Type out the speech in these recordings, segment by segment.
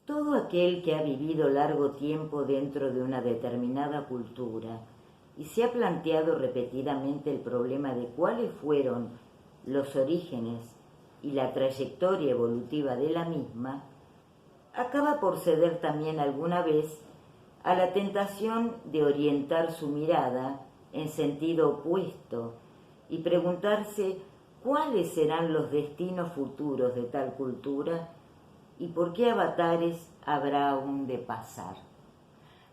Todo aquel que ha vivido largo tiempo dentro de una determinada cultura y se ha planteado repetidamente el problema de cuáles fueron los orígenes y la trayectoria evolutiva de la misma, acaba por ceder también alguna vez a la tentación de orientar su mirada en sentido opuesto y preguntarse cuáles serán los destinos futuros de tal cultura y por qué avatares habrá aún de pasar.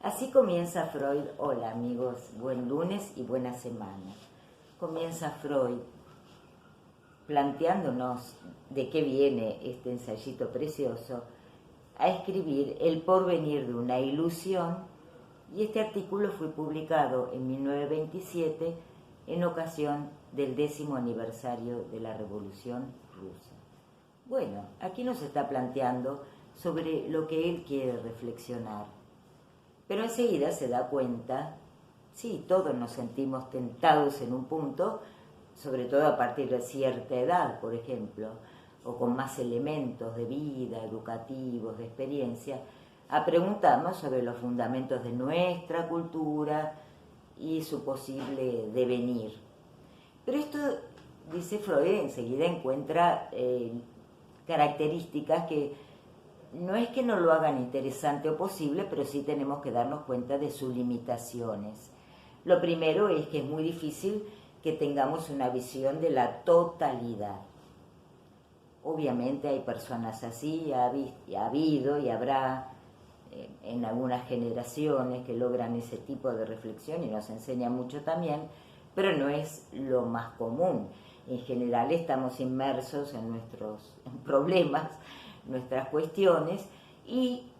Así comienza Freud. Hola amigos, buen lunes y buena semana. Comienza Freud planteándonos de qué viene este ensayito precioso a escribir El porvenir de una ilusión, y este artículo fue publicado en 1927 en ocasión del 10º aniversario de la Revolución Rusa. Bueno, aquí nos está planteando sobre lo que él quiere reflexionar, pero enseguida se da cuenta, sí, todos nos sentimos tentados en un punto, sobre todo a partir de cierta edad, por ejemplo, o con más elementos de vida, educativos, de experiencia, a preguntarnos sobre los fundamentos de nuestra cultura y su posible devenir. Pero esto, dice Freud, enseguida encuentra características que no es que no lo hagan interesante o posible, pero sí tenemos que darnos cuenta de sus limitaciones. Lo primero es que es muy difícil que tengamos una visión de la totalidad. Obviamente hay personas así, ha habido y habrá en algunas generaciones que logran ese tipo de reflexión y nos enseñan mucho también, pero no es lo más común. En general estamos inmersos en nuestros problemas, nuestras cuestiones, y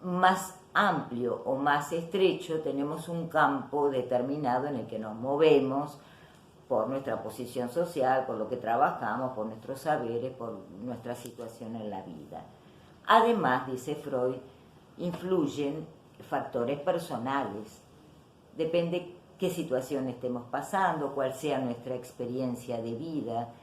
más amplio o más estrecho tenemos un campo determinado en el que nos movemos por nuestra posición social, por lo que trabajamos, por nuestros saberes, por nuestra situación en la vida. Además, dice Freud, influyen factores personales. Depende qué situación estemos pasando, cuál sea nuestra experiencia de vida.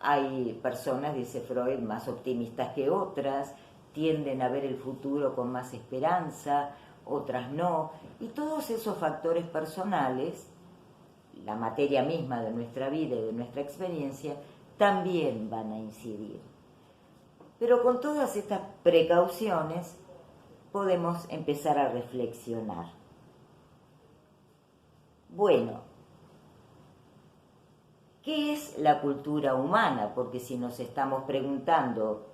Hay personas, dice Freud, más optimistas que otras, tienden a ver el futuro con más esperanza, otras no. Y todos esos factores personales, la materia misma de nuestra vida y de nuestra experiencia, también van a incidir. Pero con todas estas precauciones podemos empezar a reflexionar. Bueno, ¿qué es la cultura humana? Porque si nos estamos preguntando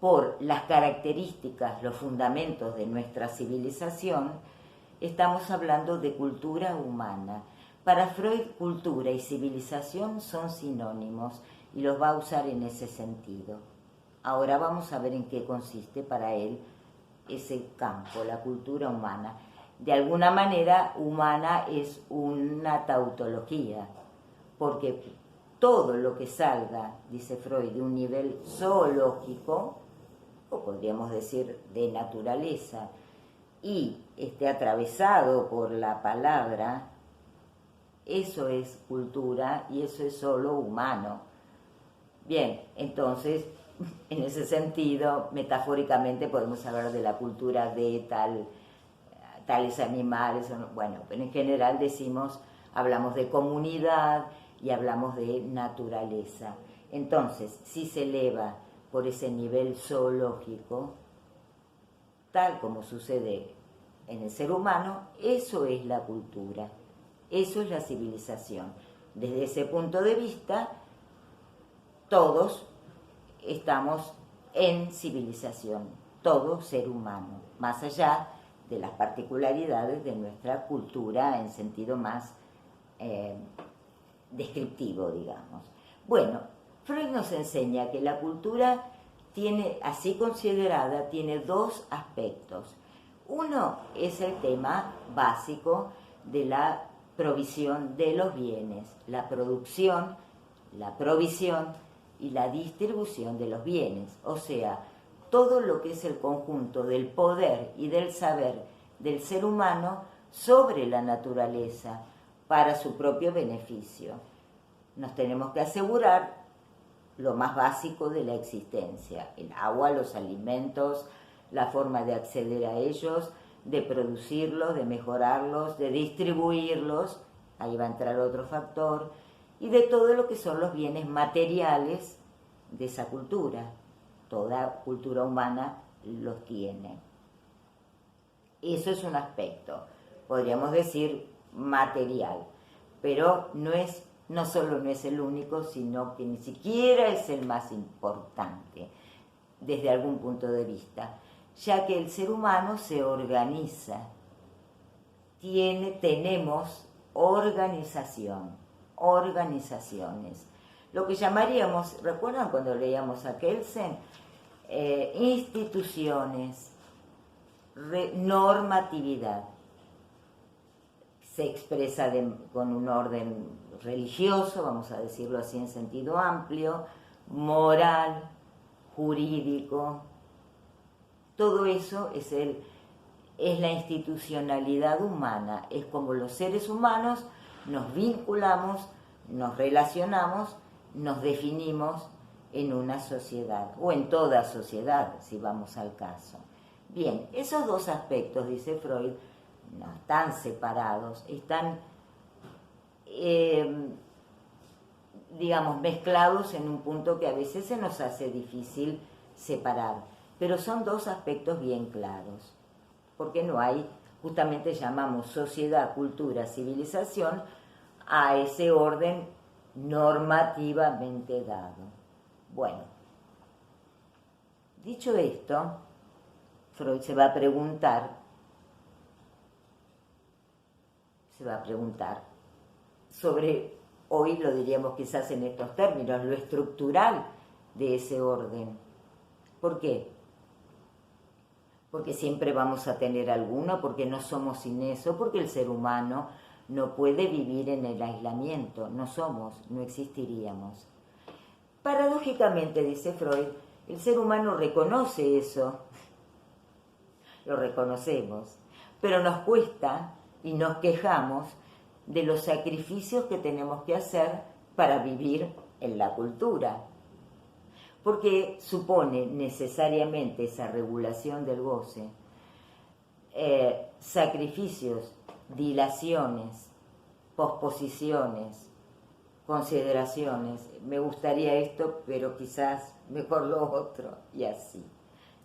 por las características, los fundamentos de nuestra civilización, estamos hablando de cultura humana. Para Freud, cultura y civilización son sinónimos y los va a usar en ese sentido. Ahora vamos a ver en qué consiste para él ese campo, la cultura humana. De alguna manera, humana es una tautología, porque todo lo que salga, dice Freud, de un nivel zoológico, o podríamos decir de naturaleza, y esté atravesado por la palabra, eso es cultura y eso es solo humano. Bien, entonces, en ese sentido, metafóricamente podemos hablar de la cultura de tales animales, bueno, pero en general hablamos de comunidad y hablamos de naturaleza. Entonces, si se eleva por ese nivel zoológico, tal como sucede en el ser humano, eso es la cultura, eso es la civilización. Desde ese punto de vista, todos estamos en civilización, todo ser humano, más allá de las particularidades de nuestra cultura en sentido más descriptivo, digamos. Bueno, Freud nos enseña que la cultura así considerada, tiene dos aspectos. Uno es el tema básico de la provisión de los bienes, la producción, la provisión y la distribución de los bienes, o sea, todo lo que es el conjunto del poder y del saber del ser humano sobre la naturaleza para su propio beneficio. Nos tenemos que asegurar lo más básico de la existencia: el agua, los alimentos, la forma de acceder a ellos, de producirlos, de mejorarlos, de distribuirlos, ahí va a entrar otro factor, y de todo lo que son los bienes materiales de esa cultura. Toda cultura humana los tiene. Eso es un aspecto, podríamos decir, material, pero no solo no es el único, sino que ni siquiera es el más importante desde algún punto de vista, ya que el ser humano se organiza, tenemos organizaciones, lo que llamaríamos, ¿recuerdan cuando leíamos a Kelsen? Instituciones, normatividad. Se expresa con un orden religioso, vamos a decirlo así en sentido amplio, moral, jurídico. Todo eso es la institucionalidad humana, es como los seres humanos nos vinculamos, nos relacionamos, nos definimos en una sociedad, o en toda sociedad, si vamos al caso. Bien, esos dos aspectos, dice Freud, no están separados, están, digamos, mezclados en un punto que a veces se nos hace difícil separar, pero son dos aspectos bien claros, porque no hay, justamente llamamos sociedad, cultura, civilización, a ese orden normativamente dado. Bueno, dicho esto, Freud se va a preguntar sobre, hoy lo diríamos quizás en estos términos, lo estructural de ese orden. ¿Por qué? Porque siempre vamos a tener alguno, porque no somos sin eso, porque el ser humano no puede vivir en el aislamiento, no existiríamos. Paradójicamente, dice Freud, el ser humano reconoce eso, lo reconocemos, pero nos cuesta y nos quejamos de los sacrificios que tenemos que hacer para vivir en la cultura, porque supone necesariamente esa regulación del goce, sacrificios, dilaciones, posposiciones, consideraciones, me gustaría esto, pero quizás mejor lo otro, y así.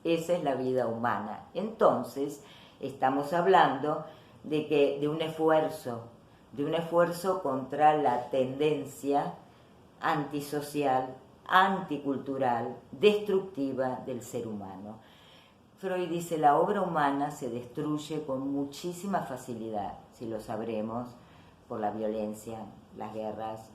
Esa es la vida humana. Entonces, estamos hablando de un esfuerzo contra la tendencia antisocial, anticultural, destructiva del ser humano. Freud dice, la obra humana se destruye con muchísima facilidad, si lo sabremos, por la violencia, las guerras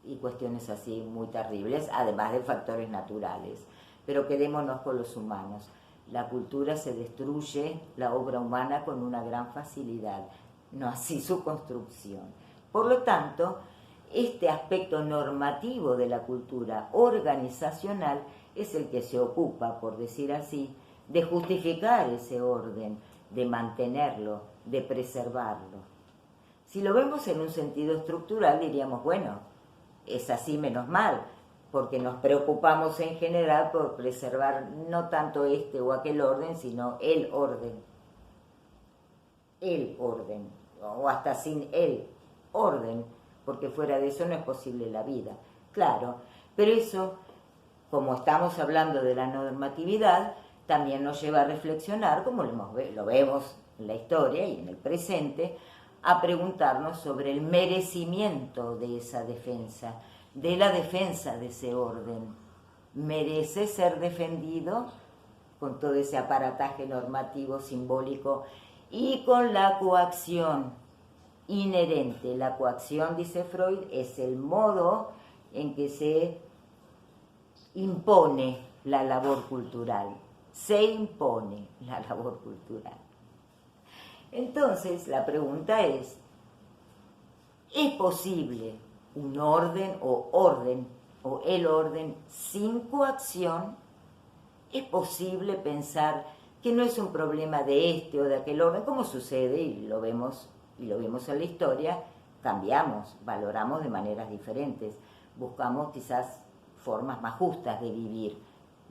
y cuestiones así muy terribles, además de factores naturales. Pero quedémonos con los humanos. La cultura se destruye, la obra humana, con una gran facilidad, no así su construcción. Por lo tanto, este aspecto normativo de la cultura organizacional es el que se ocupa, por decir así, de justificar ese orden, de mantenerlo, de preservarlo. Si lo vemos en un sentido estructural, diríamos, bueno, es así menos mal, porque nos preocupamos en general por preservar no tanto este o aquel orden, sino el orden, o hasta sin el orden, porque fuera de eso no es posible la vida. Claro, pero eso, como estamos hablando de la normatividad, también nos lleva a reflexionar, como lo vemos en la historia y en el presente, a preguntarnos sobre el merecimiento de esa defensa, de la defensa de ese orden. ¿Merece ser defendido con todo ese aparataje normativo, simbólico y con la coacción inherente? La coacción, dice Freud, es el modo en que se impone la labor cultural. Se impone la labor cultural. Entonces, la pregunta ¿es posible un orden o el orden sin coacción? ¿Es posible pensar que no es un problema de este o de aquel orden? Como sucede, y lo vemos en la historia, cambiamos, valoramos de maneras diferentes, buscamos quizás formas más justas de vivir,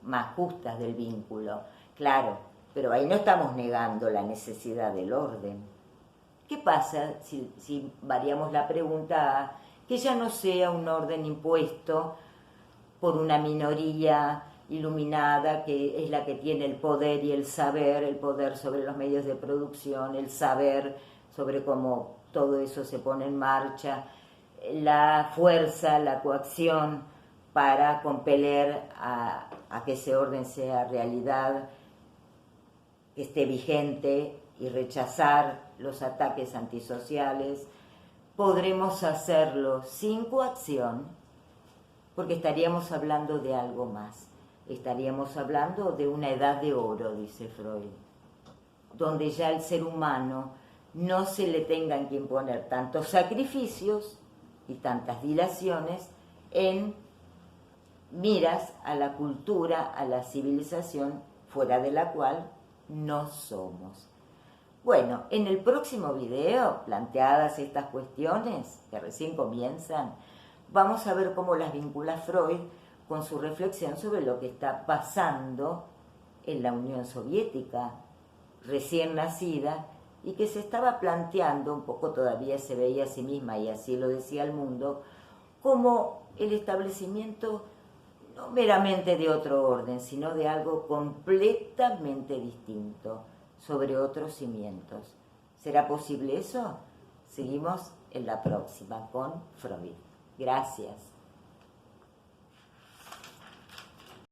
más justas del vínculo. Claro, pero ahí no estamos negando la necesidad del orden. ¿Qué pasa si variamos la pregunta a que ya no sea un orden impuesto por una minoría iluminada que es la que tiene el poder y el poder sobre los medios de producción, el saber sobre cómo todo eso se pone en marcha, la fuerza, la coacción para compeler a que ese orden sea realidad, que esté vigente y rechazar los ataques antisociales? Podremos hacerlo sin coacción, porque estaríamos hablando de algo más. Estaríamos hablando de una edad de oro, dice Freud, donde ya al ser humano no se le tengan que imponer tantos sacrificios y tantas dilaciones en miras a la cultura, a la civilización fuera de la cual no somos. Bueno, en el próximo video, planteadas estas cuestiones que recién comienzan, vamos a ver cómo las vincula Freud con su reflexión sobre lo que está pasando en la Unión Soviética, recién nacida, y que se estaba planteando, un poco todavía se veía a sí misma y así lo decía el mundo, como el establecimiento no meramente de otro orden, sino de algo completamente distinto, sobre otros cimientos. ¿Será posible eso? Seguimos en la próxima con Freud. Gracias.